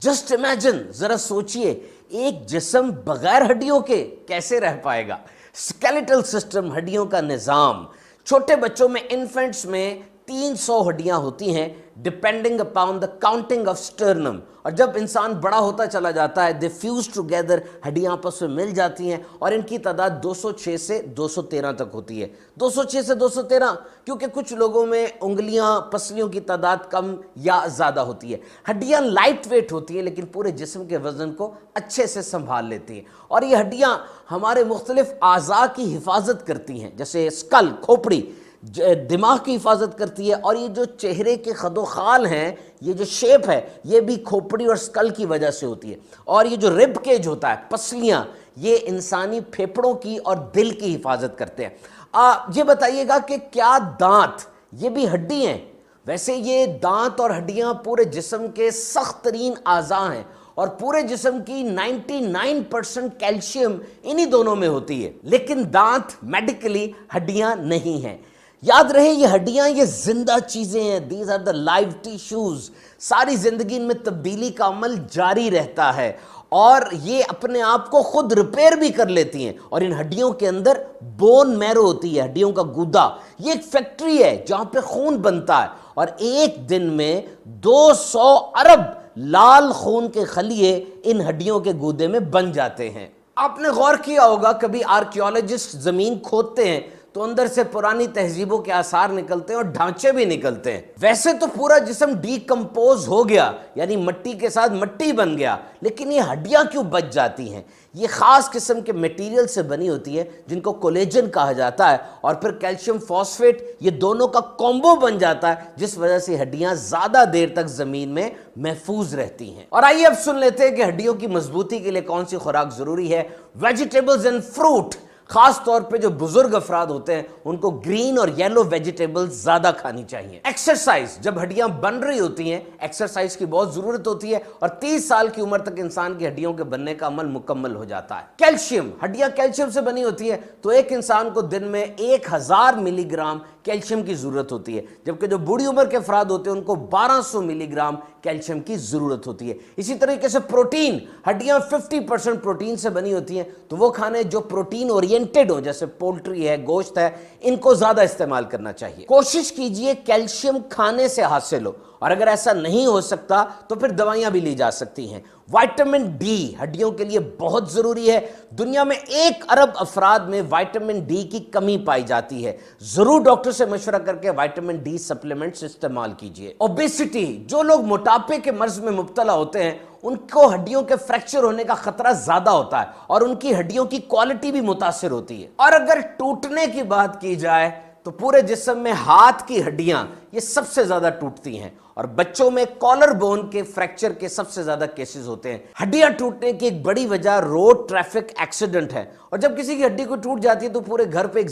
Just imagine, जरा सोचिए, एक जिस्म बगैर हड्डियों के कैसे रह पाएगा। स्केलेटल सिस्टम, हड्डियों का निज़ाम। छोटे बच्चों में, इन्फेंट्स में 300 हड्डियां होती हैं, depending upon the counting of sternum. और जब इंसान बड़ा होता चला जाता है, दे फ्यूज टुगेदर, हड्डियां आपस में मिल जाती हैं और इनकी तादाद 206 से 213 तक होती है। 206 से 213 क्योंकि कुछ लोगों में उंगलियां, पसलियों की तादाद कम या ज़्यादा होती है। हड्डियां लाइट वेट होती हैं लेकिन पूरे जिस्म के वजन को अच्छे से संभाल लेती हैं। और ये हड्डियां हमारे मुख्तलिफ आज़ा की हिफाजत करती हैं, जैसे स्कल, खोपड़ी दिमाग की हिफाजत करती है। और ये जो चेहरे के खदो खाल हैं, ये जो शेप है, ये भी खोपड़ी और स्कल की वजह से होती है। और ये जो रिब केज होता है, पसलियां, ये इंसानी फेफड़ों की और दिल की हिफाजत करते हैं। ये बताइएगा कि क्या दांत ये भी हड्डी हैं? वैसे ये दांत और हड्डियां पूरे जिस्म के सख्त तरीन आज़ा हैं और पूरे जिस्म की 99% कैल्शियम इन्हीं दोनों में होती है। लेकिन दांत मेडिकली हड्डियां नहीं हैं। याद रहे, ये हड्डियां ये जिंदा चीजें हैं। These are the live tissues. सारी जिंदगी इनमें तब्दीली का अमल जारी रहता है और ये अपने आप को खुद रिपेयर भी कर लेती हैं। और इन हड्डियों के अंदर बोन मैरो होती है, हड्डियों का गूदा। ये एक फैक्ट्री है जहां पे खून बनता है और एक दिन में 200 अरब लाल खून के खलिए इन हड्डियों के गूदे में बन जाते हैं। आपने गौर किया होगा, कभी आर्कियोलॉजिस्ट जमीन खोदते हैं तो अंदर से पुरानी तहजीबों के आसार निकलते हैं और ढांचे भी निकलते हैं। वैसे तो पूरा जिस्म डीकंपोज हो गया, यानी मिट्टी के साथ मिट्टी बन गया, लेकिन ये हड्डियां क्यों बच जाती हैं? ये खास किस्म के मटेरियल से बनी होती है जिनको कोलेजन कहा जाता है और फिर कैल्शियम फॉस्फेट, ये दोनों का कॉम्बो बन जाता है, जिस वजह से हड्डियां ज्यादा देर तक जमीन में महफूज रहती हैं। और आइए अब सुन लेते हैं कि हड्डियों की मजबूती के लिए कौन सी खुराक जरूरी है। वेजिटेबल्स एंड फ्रूट, खास तौर पे जो बुजुर्ग अफराद होते हैं उनको ग्रीन और येलो वेजिटेबल्स ज्यादा खानी चाहिए। एक्सरसाइज, जब हड्डियां बन रही होती हैं, एक्सरसाइज की बहुत जरूरत होती है और 30 साल की उम्र तक इंसान की हड्डियों के बनने का अमल मुकम्मल हो जाता है। कैल्शियम, हड्डियां कैल्शियम से बनी होती है, तो एक इंसान को दिन में 1000 मिलीग्राम कैल्शियम की जरूरत होती है, जबकि जो बूढ़ी उम्र के अफराद होते हैं उनको 1200 मिलीग्राम कैल्शियम की जरूरत होती है। इसी तरीके से प्रोटीन, हड्डियां 50% प्रोटीन से बनी होती हैं, तो वो खाने जो प्रोटीन ओरिएंटेड हो, जैसे पोल्ट्री है, गोश्त है, इनको ज्यादा इस्तेमाल करना चाहिए। कोशिश कीजिए कैल्शियम खाने से हासिल हो, और अगर ऐसा नहीं हो सकता तो फिर दवाइयां भी ली जा सकती हैं। विटामिन डी हड्डियों के लिए बहुत जरूरी है। दुनिया में 1 अरब अफराद में विटामिन डी की कमी पाई जाती है। जरूर डॉक्टर से मशवरा करके विटामिन डी सप्लीमेंट्स इस्तेमाल कीजिए। ओबेसिटी, जो लोग मोटापे के मर्ज में मुब्तला होते हैं उनको हड्डियों के फ्रैक्चर होने का खतरा ज्यादा होता है और उनकी हड्डियों की क्वालिटी भी मुतासिर होती है। और अगर टूटने की बात की जाए तो पूरे जिस्म में हाथ की हड्डियां ये सबसे ज्यादा टूटती हैं और बच्चों में कॉलर बोन के फ्रैक्चर के सबसे ज्यादा केसेस होते हैं। हड्डियां टूटने की एक बड़ी वजह रोड ट्रैफिक एक्सीडेंट है और जब किसी की हड्डी को टूट जाती है तो पूरे घर पे एक